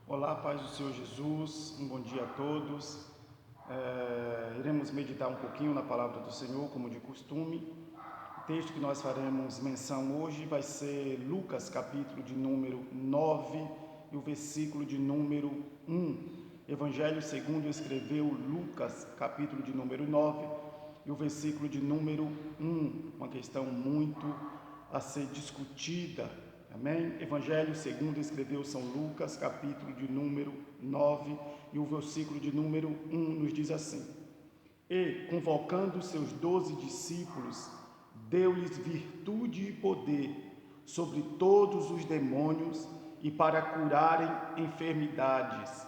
Olá, paz do Senhor Jesus, um bom dia a todos. Iremos meditar um pouquinho na palavra do Senhor, como de costume. O texto que nós faremos menção hoje vai ser Lucas, capítulo de número 9 e o versículo de número 1. Evangelho segundo escreveu Lucas, capítulo de número 9 e o versículo de número 1. Uma questão muito a ser discutida. Amém? Evangelho segundo escreveu São Lucas, capítulo de número 9 e o versículo de número 1 nos diz assim: E, convocando seus 12 discípulos, deu-lhes virtude e poder sobre todos os demônios e para curarem enfermidades.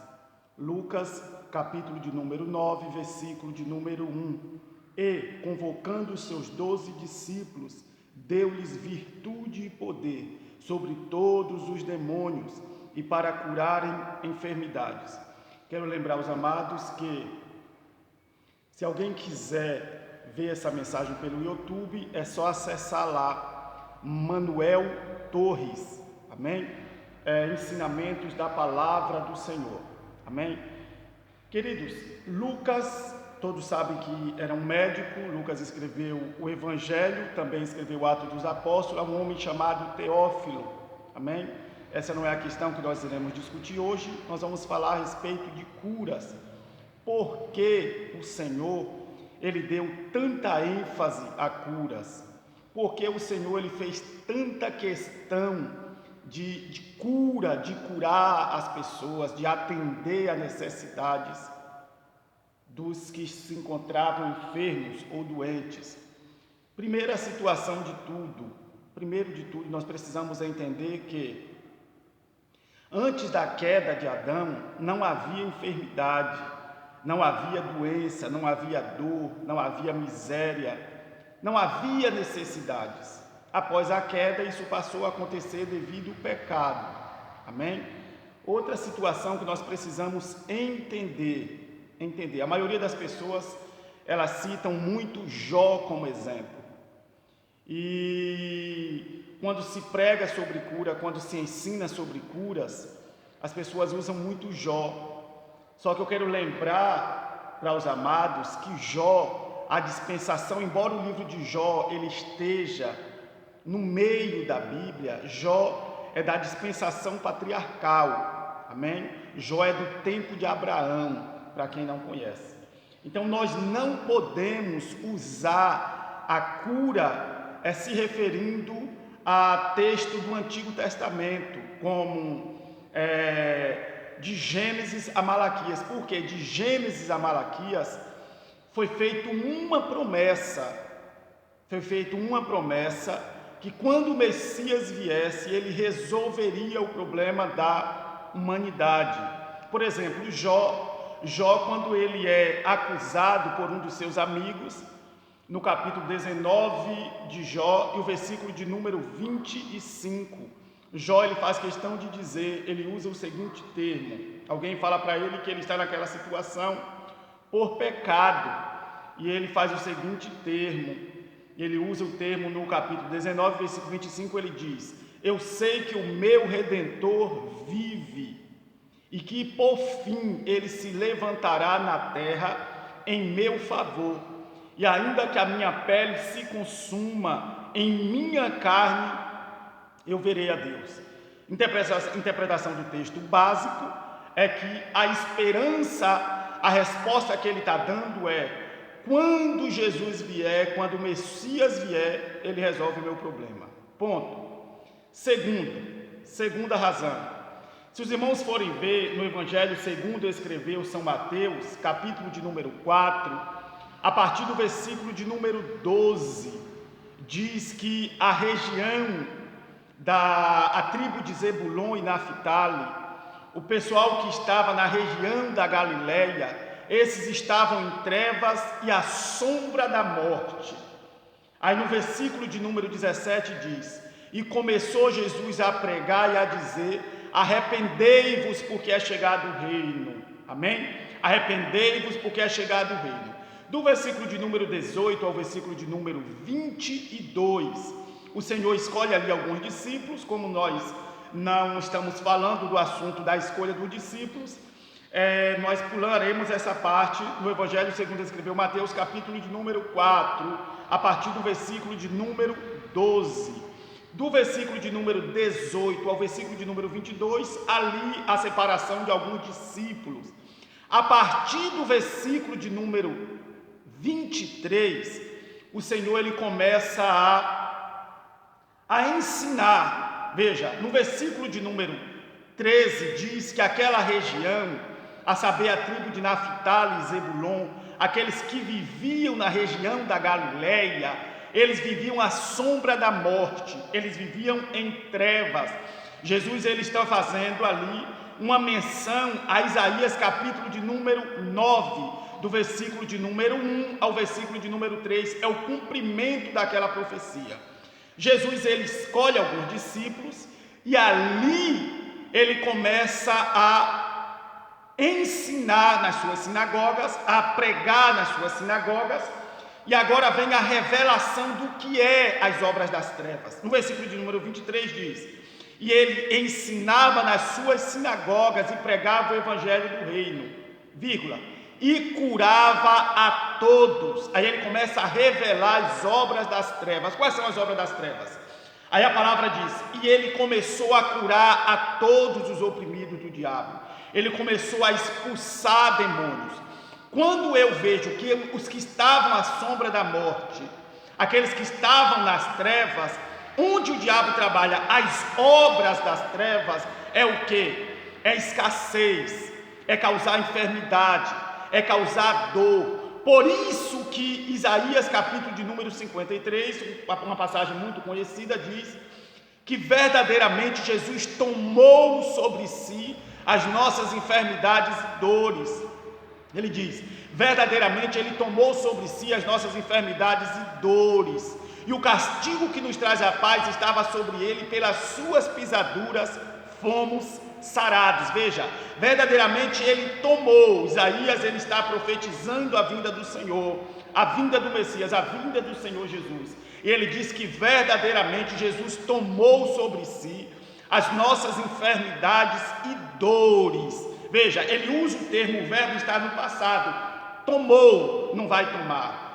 Lucas, capítulo de número 9, versículo de número 1. E, convocando seus 12 discípulos, deu-lhes virtude e poder sobre todos os demônios e para curarem enfermidades. Quero lembrar os amados que, se alguém quiser ver essa mensagem pelo YouTube, é só acessar lá, Manuel Torres, amém? Ensinamentos da palavra do Senhor, amém? Queridos, Lucas, todos sabem que era um médico. Lucas escreveu o Evangelho, também escreveu o Atos dos Apóstolos, é um homem chamado Teófilo, amém? Essa não é a questão que nós iremos discutir hoje. Nós vamos falar a respeito de curas. Por que o Senhor, Ele deu tanta ênfase a curas? Por que o Senhor, Ele fez tanta questão de cura, de curar as pessoas, de atender às necessidades dos que se encontravam enfermos ou doentes? Primeiro de tudo, nós precisamos entender que antes da queda de Adão, não havia enfermidade, não havia doença, não havia dor, não havia miséria, não havia necessidades. Após a queda, isso passou a acontecer devido ao pecado, amém? Outra situação que nós precisamos entender. A maioria das pessoas, elas citam muito Jó como exemplo. E quando se prega sobre cura, quando se ensina sobre curas, as pessoas usam muito Jó. Só que eu quero lembrar para os amados que Jó, a dispensação, embora o livro de Jó ele esteja no meio da Bíblia, Jó é da dispensação patriarcal, amém? Jó é do tempo de Abraão, para quem não conhece. Então nós não podemos usar a cura se referindo a texto do Antigo Testamento, como de Gênesis a Malaquias. Porque de Gênesis a Malaquias foi feita uma promessa que quando o Messias viesse, ele resolveria o problema da humanidade. Por exemplo, Jó, quando ele é acusado por um dos seus amigos, no capítulo 19 de Jó, e o versículo de número 25, Jó ele faz questão de dizer, ele usa o seguinte termo. Alguém fala para ele que ele está naquela situação por pecado, e ele faz o seguinte termo. Ele usa o termo no capítulo 19, versículo 25, ele diz: eu sei que o meu Redentor vive, e que por fim ele se levantará na terra em meu favor, e ainda que a minha pele se consuma, em minha carne eu verei a Deus. Interpretação do texto básico é que a esperança, a resposta que ele está dando é: quando Jesus vier, quando o Messias vier, ele resolve o meu problema. Ponto. Segunda razão. Se os irmãos forem ver no Evangelho segundo escreveu São Mateus, capítulo de número 4, a partir do versículo de número 12, diz que a região da tribo de Zebulon e Naftali, o pessoal que estava na região da Galileia, esses estavam em trevas e à sombra da morte. Aí no versículo de número 17 diz: e começou Jesus a pregar e a dizer: arrependei-vos porque é chegado o reino. Amém? Arrependei-vos porque é chegado o reino. Do versículo de número 18 ao versículo de número 22, o Senhor escolhe ali alguns discípulos, como nós não estamos falando do assunto da escolha dos discípulos, nós pularemos essa parte no Evangelho segundo escreveu Mateus, capítulo de número 4, a partir do versículo de número 12. Do versículo de número 18 ao versículo de número 22, ali a separação de alguns discípulos. A partir do versículo de número 23, o Senhor ele começa a ensinar. Veja, no versículo de número 13 diz que aquela região, a saber a tribo de Naftali e Zebulon, aqueles que viviam na região da Galileia, eles viviam à sombra da morte, eles viviam em trevas. Jesus ele está fazendo ali uma menção a Isaías capítulo de número 9, do versículo de número 1 ao versículo de número 3, é o cumprimento daquela profecia. Jesus ele escolhe alguns discípulos e ali ele começa a ensinar nas suas sinagogas, a pregar nas suas sinagogas, e agora vem a revelação do que é as obras das trevas. No versículo de número 23 diz: e ele ensinava nas suas sinagogas e pregava o evangelho do reino, vírgula, e curava a todos. Aí ele começa a revelar as obras das trevas. Quais são as obras das trevas? Aí a palavra diz: e ele começou a curar a todos os oprimidos do diabo. Ele começou a expulsar demônios. Quando eu vejo que os que estavam à sombra da morte, aqueles que estavam nas trevas, onde o diabo trabalha, as obras das trevas, é o que? É escassez, é causar enfermidade, é causar dor. Por isso que Isaías capítulo de número 53, uma passagem muito conhecida, diz que verdadeiramente Jesus tomou sobre si as nossas enfermidades e dores. Ele diz: verdadeiramente ele tomou sobre si as nossas enfermidades e dores, e o castigo que nos traz a paz estava sobre ele, pelas suas pisaduras fomos sarados. Veja, verdadeiramente ele tomou. Isaías ele está profetizando a vinda do Senhor, a vinda do Messias, a vinda do Senhor Jesus. E ele diz que verdadeiramente Jesus tomou sobre si as nossas enfermidades e dores. Veja, ele usa o termo, o verbo está no passado. Tomou, não vai tomar.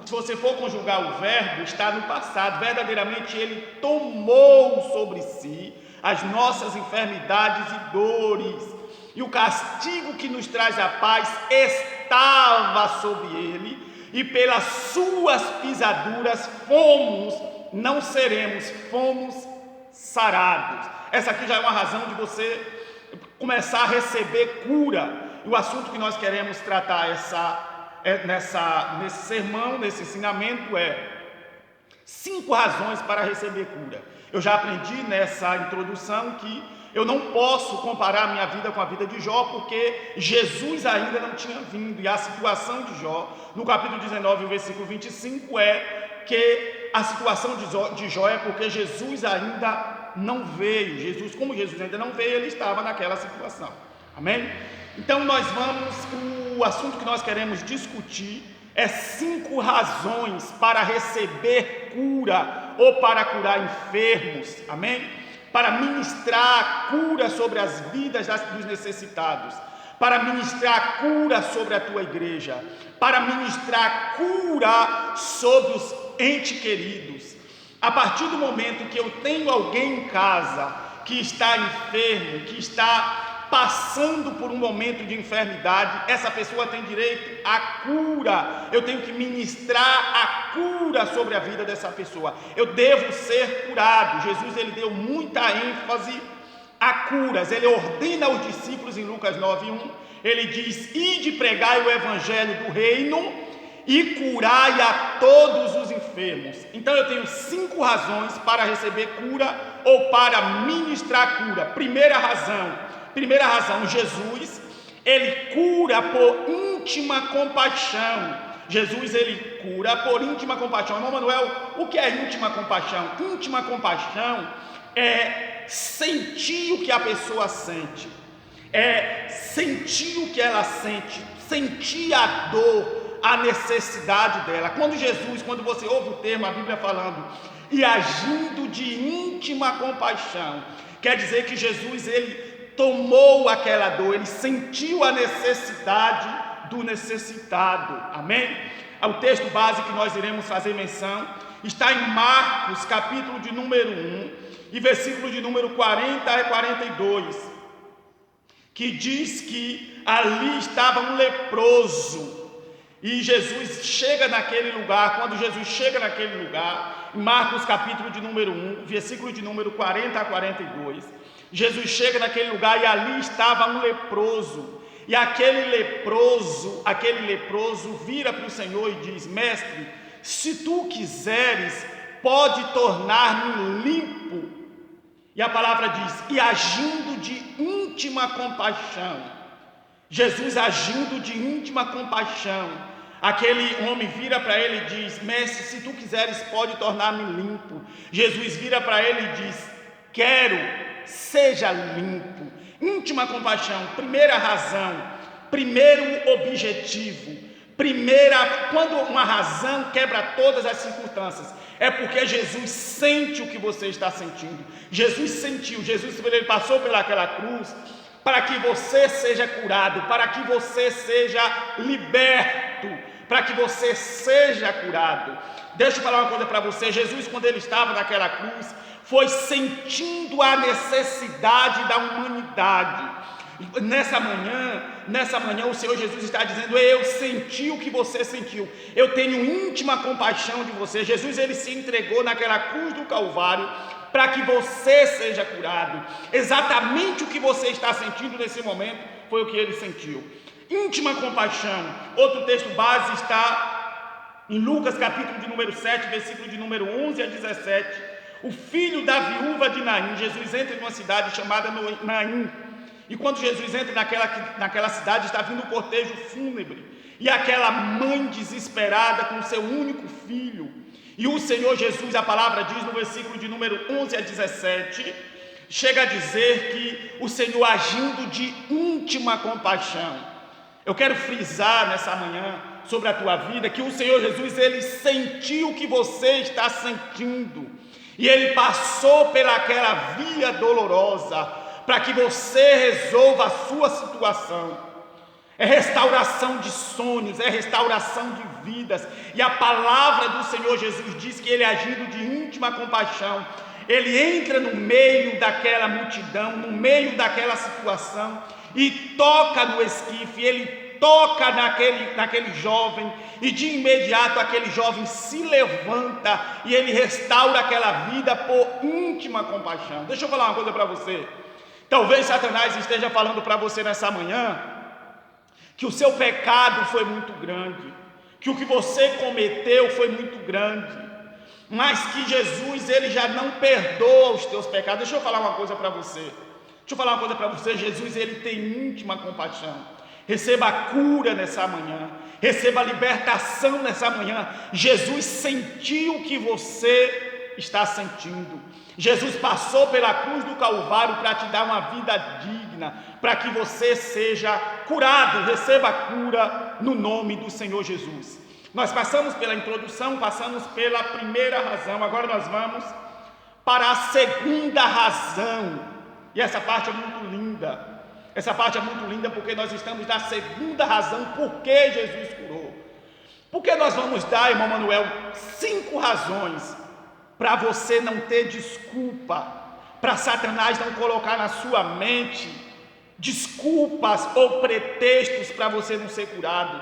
Se você for conjugar o verbo, está no passado. Verdadeiramente ele tomou sobre si as nossas enfermidades e dores, e o castigo que nos traz a paz estava sobre ele, e pelas suas pisaduras fomos, não seremos, fomos sarados. Essa aqui já é uma razão de você começar a receber cura. E o assunto que nós queremos tratar nesse sermão, nesse ensinamento, é 5 razões para receber cura. Eu já aprendi nessa introdução que eu não posso comparar a minha vida com a vida de Jó, porque Jesus ainda não tinha vindo, e a situação de Jó, no capítulo 19, o versículo 25, é que a situação de Jó é porque Jesus ainda não veio. Como Jesus ainda não veio, ele estava naquela situação. Amém? Então o assunto que nós queremos discutir é 5 razões para receber cura, ou para curar enfermos, amém? Para ministrar cura sobre as vidas dos necessitados, para ministrar cura sobre a tua igreja, para ministrar cura sobre os entes queridos. A partir do momento que eu tenho alguém em casa que está enfermo, que está passando por um momento de enfermidade, essa pessoa tem direito à cura. Eu tenho que ministrar a cura sobre a vida dessa pessoa. Eu devo ser curado. Jesus ele deu muita ênfase a curas. Ele ordena aos discípulos em Lucas 9:1, ele diz: ide pregai o evangelho do reino e curai a todos os enfermos. Então eu tenho 5 razões para receber cura ou para ministrar cura. Primeira razão, Jesus, ele cura por íntima compaixão. Jesus, ele cura por íntima compaixão. Irmão Manuel, o que é íntima compaixão? Íntima compaixão é sentir o que a pessoa sente, é sentir o que ela sente, sentir a dor, a necessidade dela. Quando você ouve o termo, a Bíblia falando e agindo de íntima compaixão. Quer dizer que Jesus, ele tomou aquela dor, ele sentiu a necessidade do necessitado. Amém? O texto base que nós iremos fazer menção está em Marcos, capítulo de número 1, e versículo de número 40 a 42, que diz que ali estava um leproso, e Jesus chega naquele lugar. Quando Jesus chega naquele lugar, em Marcos capítulo de número 1, versículo de número 40 a 42, Jesus chega naquele lugar e ali estava um leproso, e aquele leproso vira para o Senhor e diz: mestre, se tu quiseres, pode tornar-me limpo. E a palavra diz: e agindo de íntima compaixão, Jesus agindo de íntima compaixão, aquele homem vira para ele e diz: mestre, se tu quiseres, pode tornar-me limpo. Jesus vira para ele e diz: quero, seja limpo. Íntima compaixão, primeira razão, primeiro objetivo, quando uma razão quebra todas as circunstâncias, é porque Jesus sente o que você está sentindo. Jesus sentiu, ele passou pelaquela cruz para que você seja curado, para que você seja liberto, para que você seja curado. Deixa eu falar uma coisa para você. Jesus, quando ele estava naquela cruz, foi sentindo a necessidade da humanidade. Nessa manhã o Senhor Jesus está dizendo: eu senti o que você sentiu, eu tenho íntima compaixão de você. Jesus, ele se entregou naquela cruz do Calvário para que você seja curado. Exatamente o que você está sentindo nesse momento foi o que ele sentiu. Íntima compaixão. Outro texto base está em Lucas capítulo de número 7, versículo de número 11 a 17. O filho da viúva de Naim. Jesus entra em uma cidade chamada Naim, e quando Jesus entra naquela cidade, está vindo um cortejo fúnebre, e aquela mãe desesperada com seu único filho, e o Senhor Jesus, a palavra diz no versículo de número 11 a 17, chega a dizer que o Senhor agindo de íntima compaixão. Eu quero frisar nessa manhã sobre a tua vida que o Senhor Jesus, ele sentiu o que você está sentindo, e ele passou pelaquela via dolorosa para que você resolva a sua situação. É restauração de sonhos, é restauração de vidas. E a palavra do Senhor Jesus diz que ele, agindo de íntima compaixão, ele entra no meio daquela multidão, no meio daquela situação, e toca no esquife, ele toca naquele jovem, e de imediato aquele jovem se levanta e ele restaura aquela vida por íntima compaixão. Deixa eu falar uma coisa para você. Talvez Satanás esteja falando para você nessa manhã que o seu pecado foi muito grande, que o que você cometeu foi muito grande, mas que Jesus, ele já não perdoa os teus pecados. Deixa eu falar uma coisa para você. Jesus, ele tem íntima compaixão. Receba a cura nessa manhã, receba a libertação nessa manhã. Jesus sentiu o que você está sentindo. Jesus passou pela cruz do Calvário para te dar uma vida digna, para que você seja curado. Receba a cura no nome do Senhor Jesus. Nós passamos pela introdução, passamos pela primeira razão, agora nós vamos para a segunda razão, e essa parte é muito linda. Essa parte é muito linda porque nós estamos na segunda razão por que Jesus curou. Porque nós vamos dar, irmão Manuel, 5 razões para você não ter desculpa, para Satanás não colocar na sua mente desculpas ou pretextos para você não ser curado,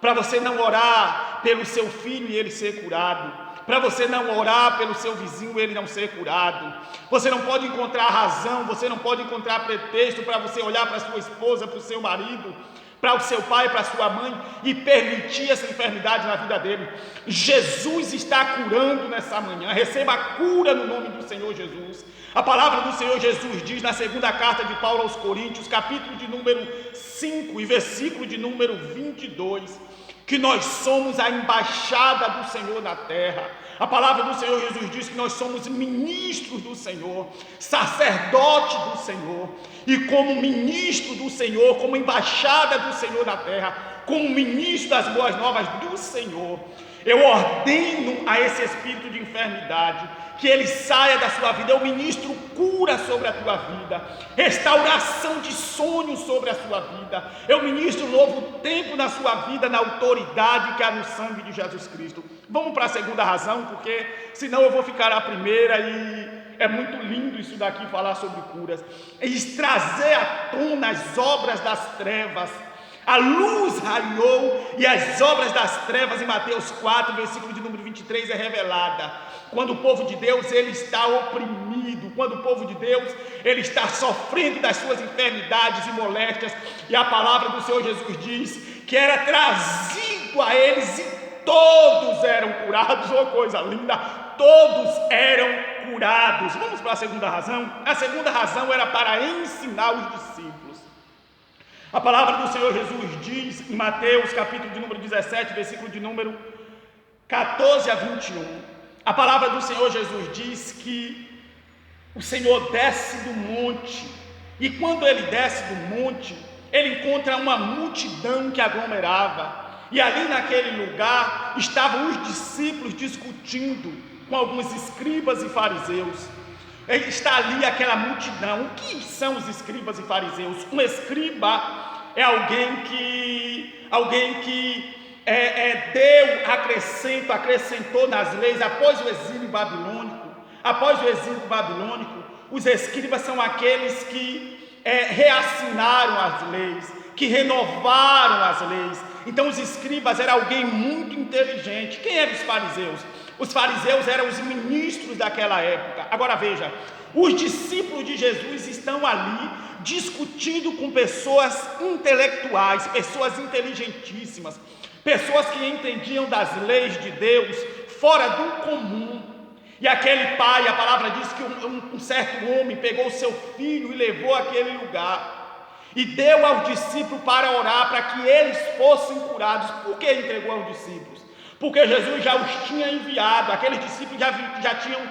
para você não orar pelo seu filho e ele ser curado, para você não orar pelo seu vizinho e ele não ser curado. Você não pode encontrar razão, você não pode encontrar pretexto para você olhar para a sua esposa, para o seu marido, para o seu pai, para a sua mãe e permitir essa enfermidade na vida dele. Jesus está curando nessa manhã. Receba a cura no nome do Senhor Jesus. A palavra do Senhor Jesus diz na segunda carta de Paulo aos Coríntios, capítulo de número 5 e versículo de número 22, que nós somos a embaixada do Senhor na terra. A palavra do Senhor Jesus diz que nós somos ministros do Senhor, sacerdote do Senhor, e como ministro do Senhor, como embaixada do Senhor na terra, como ministro das boas novas do Senhor, Eu ordeno a esse espírito de enfermidade que ele saia da sua vida. Eu ministro cura sobre a tua vida, restauração de sonhos sobre a sua vida. Eu ministro um novo tempo na sua vida, na autoridade que há no sangue de Jesus Cristo. Vamos para a segunda razão, porque senão eu vou ficar na primeira e é muito lindo isso daqui, falar sobre curas. E trazer à tona as obras das trevas. A luz raiou e as obras das trevas, em Mateus 4, versículo de número 23, é revelada. Quando o povo de Deus ele está oprimido, quando o povo de Deus ele está sofrendo das suas enfermidades e moléstias, e a palavra do Senhor Jesus diz que era trazido a eles e todos eram curados. Oh, coisa linda! Todos eram curados. Vamos para a segunda razão? A segunda razão era para ensinar os discípulos. A palavra do Senhor Jesus diz em Mateus capítulo de número 17, versículo de número 14 a 21. A palavra do Senhor Jesus diz que o Senhor desce do monte, e quando ele desce do monte, ele encontra uma multidão que aglomerava, e ali naquele lugar estavam os discípulos discutindo com alguns escribas e fariseus. Está ali aquela multidão. O que são os escribas e fariseus? Um escriba é alguém que acrescentou nas leis após o exílio babilônico. Após o exílio babilônico, os escribas são aqueles que reassinaram as leis, que renovaram as leis. Então os escribas eram alguém muito inteligente. Quem eram os fariseus? Os fariseus eram os ministros daquela época. Agora veja, os discípulos de Jesus estão ali discutindo com pessoas intelectuais, pessoas inteligentíssimas, pessoas que entendiam das leis de Deus fora do comum. E aquele pai, a palavra diz que um certo homem pegou o seu filho e levou àquele lugar e deu aos discípulos para orar para que eles fossem curados. Por que entregou aos discípulos? Porque Jesus já os tinha enviado. Aqueles discípulos já tinham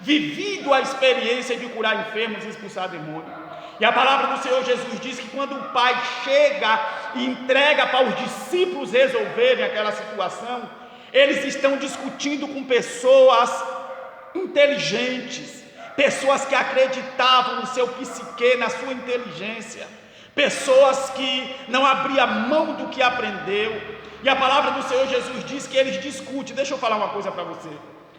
vivido a experiência de curar enfermos e expulsar demônios. E a palavra do Senhor Jesus diz que quando o Pai chega e entrega para os discípulos resolverem aquela situação, eles estão discutindo com pessoas inteligentes, pessoas que acreditavam no seu psique, na sua inteligência, pessoas que não abriam mão do que aprendeu. E a palavra do Senhor Jesus diz que eles discutem. Deixa eu falar uma coisa para você.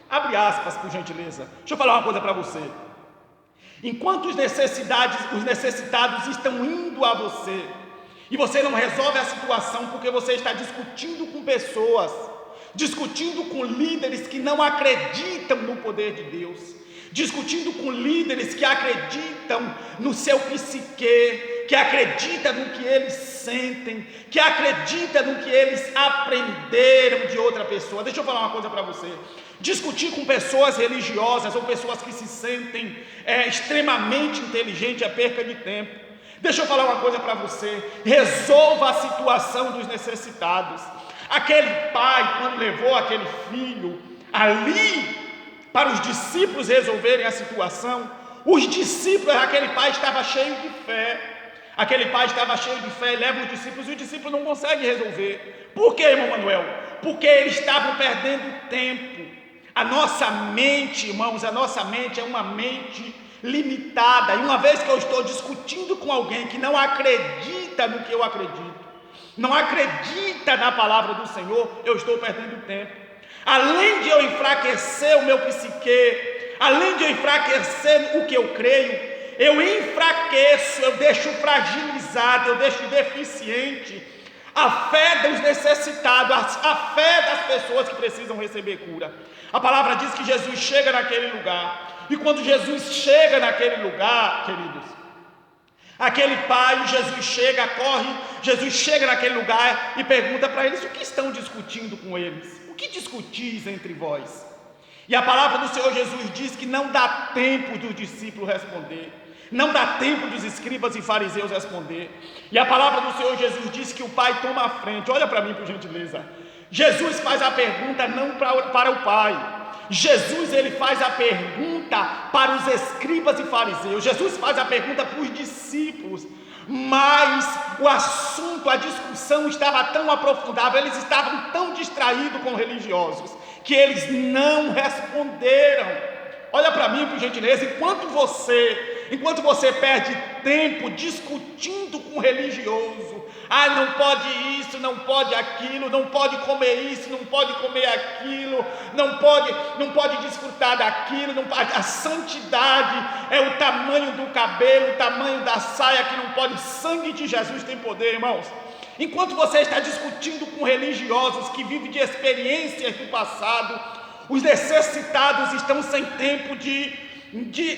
Abre aspas, por gentileza. Deixa eu falar uma coisa para você. Enquanto os necessitados estão indo a você, e você não resolve a situação porque você está discutindo com pessoas, discutindo com líderes que não acreditam no poder de Deus, discutindo com líderes que acreditam no seu psique, que acreditam no que eles sentem, que acreditam no que eles aprenderam de outra pessoa. Deixa eu falar uma coisa para você. Discutir com pessoas religiosas ou pessoas que se sentem extremamente inteligentes é perca de tempo. Deixa eu falar uma coisa para você. Resolva a situação dos necessitados. Aquele pai, quando levou aquele filho ali para os discípulos resolverem a situação, os discípulos, aquele pai estava cheio de fé. Aquele pai estava cheio de fé, leva os discípulos e os discípulos não conseguem resolver. Por quê, irmão Manuel? Porque eles estavam perdendo tempo. A nossa mente, irmãos, a nossa mente é uma mente limitada. E uma vez que eu estou discutindo com alguém que não acredita no que eu acredito, não acredita na palavra do Senhor, eu estou perdendo tempo. Além de eu enfraquecer o meu psique, além de eu enfraquecer o que eu creio, eu enfraqueço, eu deixo fragilizado, eu deixo deficiente a fé dos necessitados, a fé das pessoas que precisam receber cura. A palavra diz que Jesus chega naquele lugar, e quando Jesus chega naquele lugar, queridos, aquele pai, Jesus chega, corre, Jesus chega naquele lugar e pergunta para eles: o que estão discutindo com eles? O que discutis entre vós? E a palavra do Senhor Jesus diz que não dá tempo dos discípulos responder, não dá tempo dos escribas e fariseus responder. E a palavra do Senhor Jesus diz que o pai toma a frente. Olha para mim, por gentileza. Jesus faz a pergunta não para o pai. Jesus ele faz a pergunta para os escribas e fariseus. Jesus faz a pergunta para os discípulos. Mas o assunto assunto, a discussão estava tão aprofundada, eles estavam tão distraídos com religiosos, que eles não responderam. Olha para mim, por gentileza, enquanto você perde tempo discutindo com um religioso, não pode isso, não pode aquilo, não pode comer isso, não pode comer aquilo, não pode desfrutar daquilo, a santidade é o tamanho do cabelo, o tamanho da saia que não pode, o sangue de Jesus tem poder, irmãos. Enquanto você está discutindo com religiosos que vivem de experiências do passado, os necessitados estão sem tempo de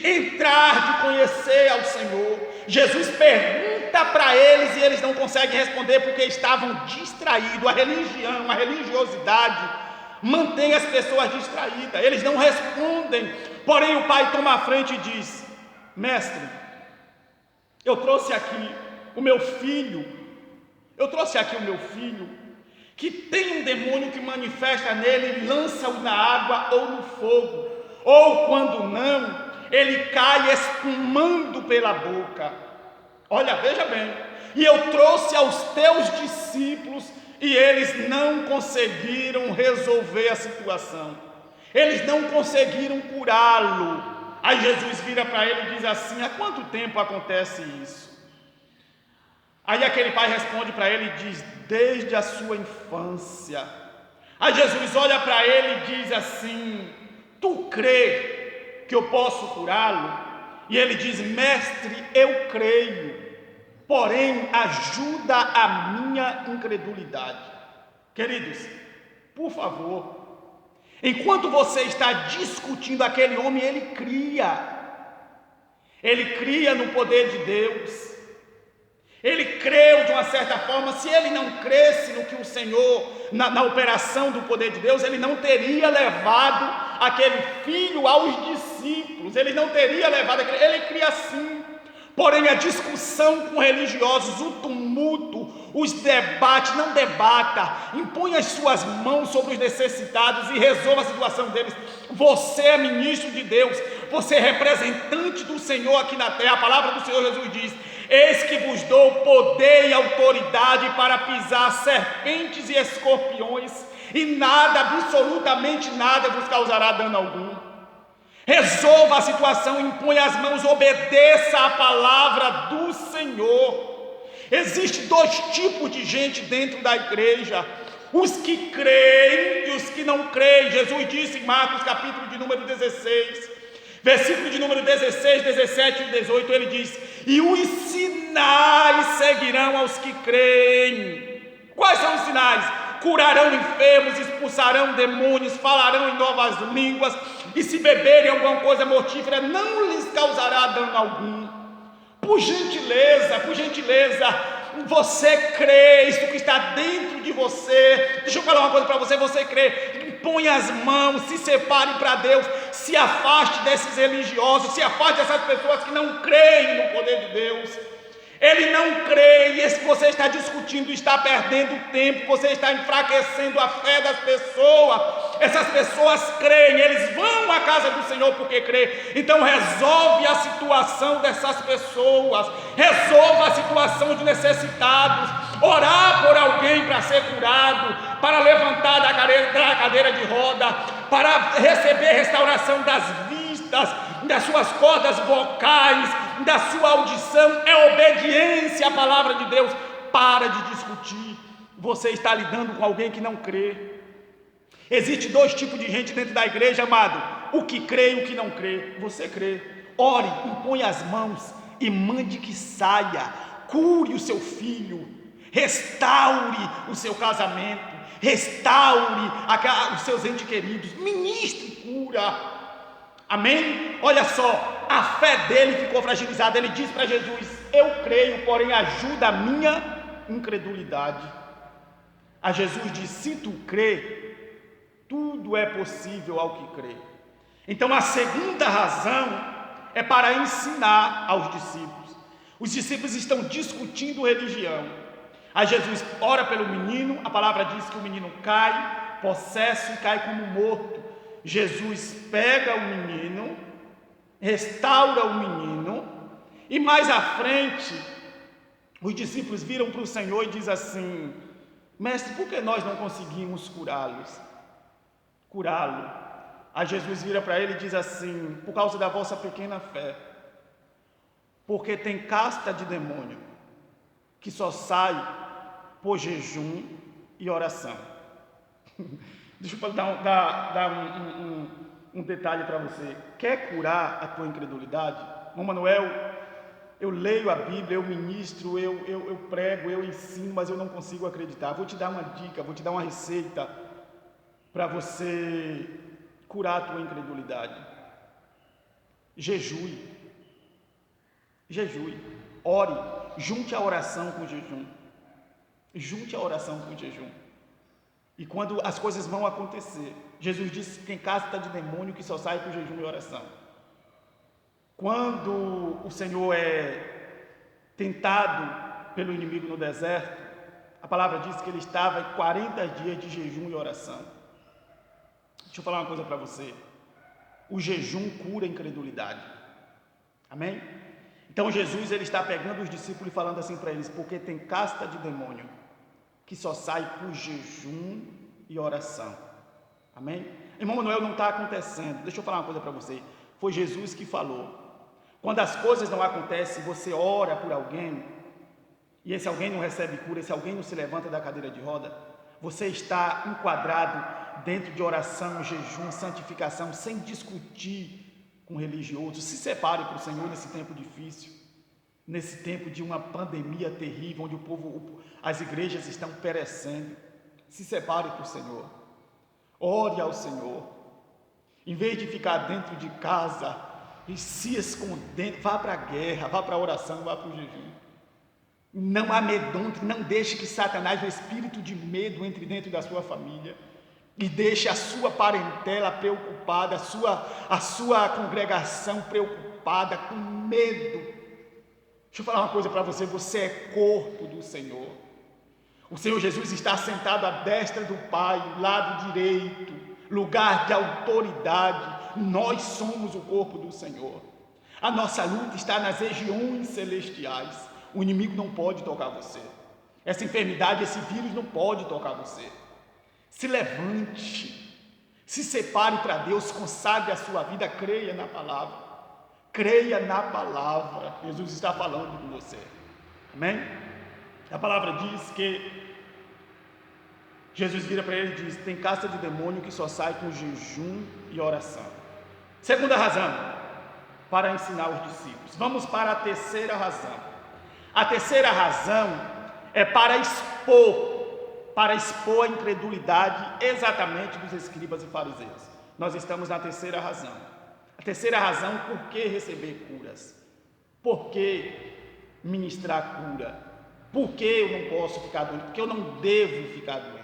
entrar, de conhecer ao Senhor. Jesus pergunta para eles e eles não conseguem responder porque estavam distraídos. A religiosidade mantém as pessoas distraídas, eles não respondem. Porém o pai toma a frente e diz: mestre, eu trouxe aqui o meu filho, que tem um demônio que manifesta nele, lança-o na água ou no fogo, ou quando não, ele cai espumando pela boca. Olha, veja bem, e eu trouxe aos teus discípulos e eles não conseguiram resolver a situação, eles não conseguiram curá-lo. Aí Jesus vira para ele e diz assim: há quanto tempo acontece isso? Aí aquele pai responde para ele e diz: desde a sua infância. Aí Jesus olha para ele e diz assim: tu crê que eu posso curá-lo? E ele diz: mestre, eu creio, porém ajuda a minha incredulidade. Queridos, por favor, enquanto você está discutindo, aquele homem, ele cria no poder de Deus. Ele creu de uma certa forma. Se ele não cresce no que o Senhor, na operação do poder de Deus, ele não teria levado aquele filho aos discípulos, ele não teria levado ele cria sim. Porém a discussão com religiosos, o tumulto, os debates, não debata, impõe as suas mãos sobre os necessitados e resolva a situação deles. Você é ministro de Deus, você é representante do Senhor aqui na terra. A palavra do Senhor Jesus diz: eis que vos dou poder e autoridade para pisar serpentes e escorpiões, e nada, absolutamente nada, vos causará dano algum. Resolva a situação, impõe as mãos, obedeça a palavra do Senhor. Existem dois tipos de gente dentro da igreja: os que creem e os que não creem. Jesus disse em Marcos capítulo de número 16, versículo de número 16, 17 e 18, ele diz: e os sinais seguirão aos que creem. Quais são os sinais? Curarão enfermos, expulsarão demônios, falarão em novas línguas, e se beberem alguma coisa mortífera, não lhes causará dano algum. Por gentileza, você crê, isso que está dentro de você. Deixa eu falar uma coisa para você: você crê, põe as mãos, se separe para Deus, se afaste desses religiosos, se afaste dessas pessoas que não creem no poder de Deus. Ele não crê, e esse que você está discutindo está perdendo tempo, você está enfraquecendo a fé das pessoas. Essas pessoas creem, eles vão à casa do Senhor porque creem. Então resolve a situação dessas pessoas, resolva a situação de necessitados. Orar por alguém para ser curado, para levantar da cadeira de roda, para receber restauração das vistas, das suas cordas vocais, da sua audição, é obediência à palavra de Deus. Para de discutir, você está lidando com alguém que não crê. Existem dois tipos de gente dentro da igreja, amado: o que crê e o que não crê. Você crê, ore, impõe as mãos e mande que saia, cure o seu filho, restaure o seu casamento, restaure os seus entes queridos, ministre cura. Amém? Olha só, a fé dele ficou fragilizada. Ele diz para Jesus: eu creio, porém ajuda a minha incredulidade. A Jesus diz: se tu crê, tudo é possível ao que crê. Então a segunda razão é para ensinar aos discípulos. Os discípulos estão discutindo religião. Aí Jesus ora pelo menino, a palavra diz que o menino cai possesso e cai como morto. Jesus pega o menino, restaura o menino, e mais à frente Os discípulos viram para o Senhor e dizem assim: mestre, por que nós não conseguimos curá-lo? Aí Jesus vira para ele e diz assim: por causa da vossa pequena fé, porque tem casta de demônio que só sai por jejum e oração. Deixa eu dar um detalhe para você. Quer curar a tua incredulidade? Irmão Manuel, eu leio a Bíblia, eu ministro, eu prego, eu ensino, mas eu não consigo acreditar. Vou te dar uma dica, vou te dar uma receita para você curar a tua incredulidade. Jejue, ore, junte a oração com o jejum. Junte a oração com o jejum. E quando as coisas vão acontecer, Jesus disse que tem casta de demônio que só sai com jejum e oração. Quando o Senhor é tentado pelo inimigo no deserto, a palavra diz que ele estava em 40 dias de jejum e oração. Deixa eu falar uma coisa para você. O jejum cura a incredulidade. Amém? Então Jesus ele está pegando os discípulos e falando assim para eles: porque tem casta de demônio que só sai por jejum e oração. Amém? Irmão Manuel, não está acontecendo. Deixa eu falar uma coisa para você. Foi Jesus que falou. Quando as coisas não acontecem, você ora por alguém e esse alguém não recebe cura, esse alguém não se levanta da cadeira de roda, você está enquadrado dentro de oração, jejum, santificação, sem discutir com religiosos. Se separe para o Senhor nesse tempo difícil, nesse tempo de uma pandemia terrível, onde as igrejas estão perecendo. Se separe para o Senhor, ore ao Senhor, em vez de ficar dentro de casa e se escondendo, vá para a guerra, vá para a oração, vá para o jejum. Não amedronte, não deixe que Satanás, o espírito de medo, entre dentro da sua família e deixe a sua parentela preocupada, a sua congregação preocupada, com medo. Deixa eu falar uma coisa para você: você é corpo do Senhor. O Senhor Jesus está sentado à destra do Pai, lado direito, lugar de autoridade. Nós somos o corpo do Senhor. A nossa luta está nas regiões celestiais. O inimigo não pode tocar você. Essa enfermidade, esse vírus não pode tocar você. Se levante, se separe para Deus, consagre a sua vida, creia na palavra. Creia na palavra. Jesus está falando com você. Amém? A palavra diz que Jesus vira para ele e diz: tem casta de demônio que só sai com jejum e oração. Segunda razão para ensinar os discípulos. Vamos para a terceira razão. A terceira razão é para expor a incredulidade exatamente dos escribas e fariseus. Nós estamos na terceira razão. A terceira razão: por que receber curas? Por que ministrar cura? Por que eu não posso ficar doente? Por que eu não devo ficar doente?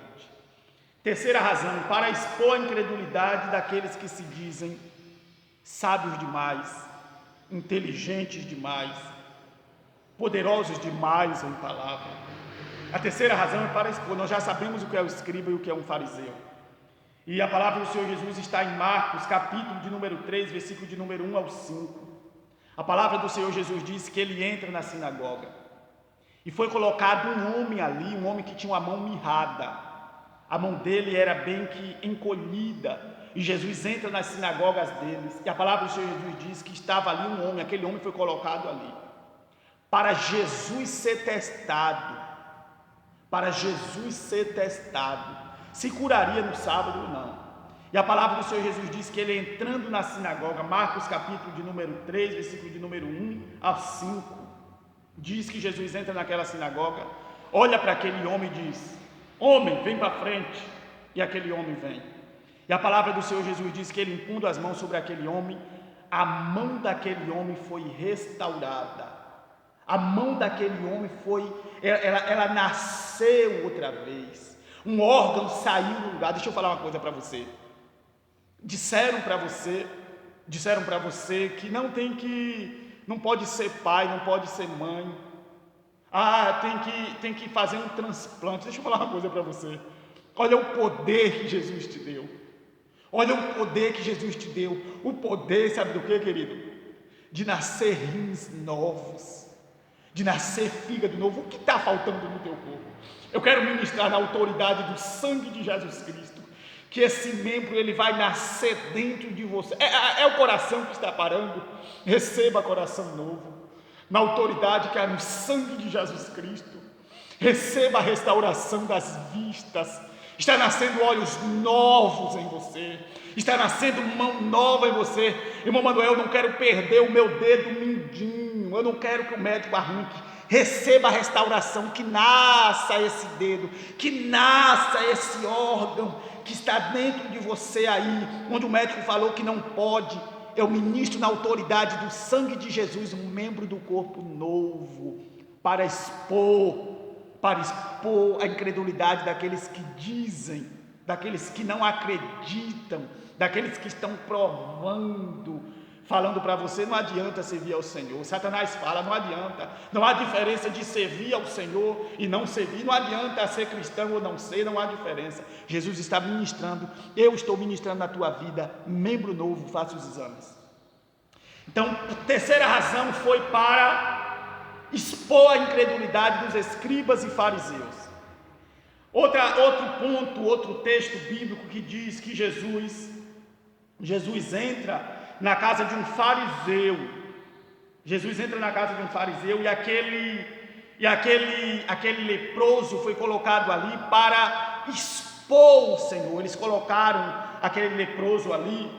Terceira razão: para expor a incredulidade daqueles que se dizem sábios demais, inteligentes demais, poderosos demais em palavra. A terceira razão é para expor. Nós já sabemos o que é o escriba e o que é um fariseu. E a palavra do Senhor Jesus está em Marcos, capítulo de número 3, versículo de número 1 ao 5. A palavra do Senhor Jesus diz que ele entra na sinagoga e foi colocado um homem ali, um homem que tinha uma mão mirrada. A mão dele era bem que encolhida. E Jesus entra nas sinagogas deles, e a palavra do Senhor Jesus diz que estava ali um homem, aquele homem foi colocado ali, para Jesus ser testado, se curaria no sábado ou não. E a palavra do Senhor Jesus diz que ele entrando na sinagoga, Marcos capítulo de número 3, versículo de número 1 a 5, diz que Jesus entra naquela sinagoga, olha para aquele homem e diz: homem, vem para frente. E aquele homem vem. E a palavra do Senhor Jesus diz que ele, impondo as mãos sobre aquele homem, a mão daquele homem foi restaurada. A mão daquele homem ela nasceu outra vez. Um órgão saiu do lugar. Deixa eu falar uma coisa para você. Disseram para você que não pode ser pai, não pode ser mãe. Tem que fazer um transplante. Deixa eu falar uma coisa para você. Olha o poder que Jesus te deu. Olha o poder que Jesus te deu. O poder, sabe do que, querido? De nascer rins novos, de nascer fígado novo. O que está faltando no teu corpo? Eu quero ministrar na autoridade do sangue de Jesus Cristo, que esse membro ele vai nascer dentro de você. É o coração que está parando. Receba coração novo, na autoridade que há no sangue de Jesus Cristo. Receba a restauração das vistas. Está nascendo olhos novos em você. Está nascendo mão nova em você. Irmão Manuel, eu não quero perder o meu dedo mindinho. Eu não quero que o médico arranque. Receba a restauração, que nasça esse dedo, que nasça esse órgão que está dentro de você aí, onde o médico falou que não pode. Eu ministro na autoridade do sangue de Jesus um membro do corpo novo, para expor a incredulidade daqueles que dizem, daqueles que não acreditam, daqueles que estão provando, falando para você: não adianta servir ao Senhor. Satanás fala: não adianta, não há diferença de servir ao Senhor e não servir, não adianta ser cristão ou não ser, não há diferença. Jesus está ministrando, eu estou ministrando na tua vida, membro novo, faça os exames. Então, a terceira razão foi para expor a incredulidade dos escribas e fariseus. Outro ponto, outro texto bíblico que diz que Jesus entra na casa de um fariseu. Jesus entra na casa de um fariseu e aquele leproso foi colocado ali para expor o Senhor. Eles colocaram aquele leproso ali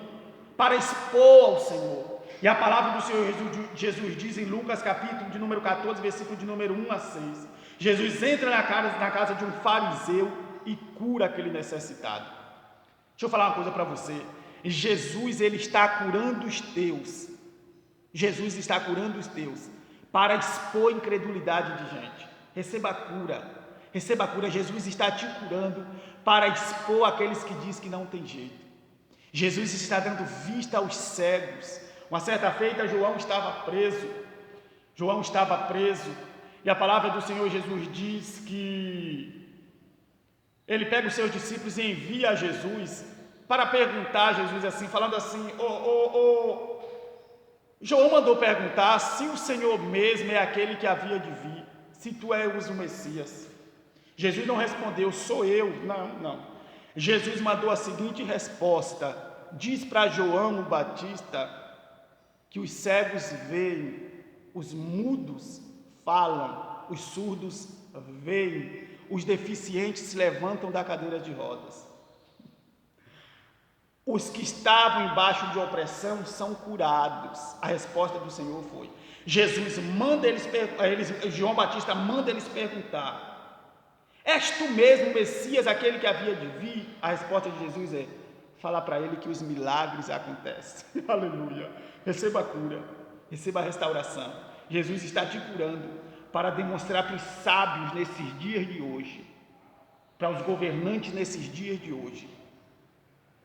para expor ao Senhor. E a palavra do Senhor Jesus diz em Lucas capítulo de número 14, versículo de número 1 a 6. Jesus entra na casa de um fariseu e cura aquele necessitado. Deixa eu falar uma coisa para você. Jesus, ele está curando os teus. Jesus está curando os teus para expor a incredulidade de gente. Receba a cura. Receba a cura. Jesus está te curando para expor aqueles que dizem que não tem jeito. Jesus está dando vista aos cegos. Uma certa feita, João estava preso, e a palavra do Senhor Jesus diz que ele pega os seus discípulos e envia a Jesus para perguntar a Jesus assim, falando assim: João mandou perguntar se o Senhor mesmo é aquele que havia de vir, se tu és o Messias. Jesus não respondeu: sou eu. Não. Jesus mandou a seguinte resposta: diz para João o Batista que os cegos veem, os mudos falam, os surdos veem, os deficientes se levantam da cadeira de rodas. Os que estavam embaixo de opressão são curados. A resposta do Senhor foi: João Batista manda eles perguntar: és tu mesmo o Messias, aquele que havia de vir? A resposta de Jesus é: fala para ele que os milagres acontecem. Aleluia. Receba a cura, receba a restauração. Jesus está te curando para demonstrar para os sábios nesses dias de hoje, para os governantes nesses dias de hoje,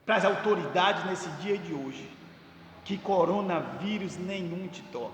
para as autoridades nesse dia de hoje, que coronavírus nenhum te toca.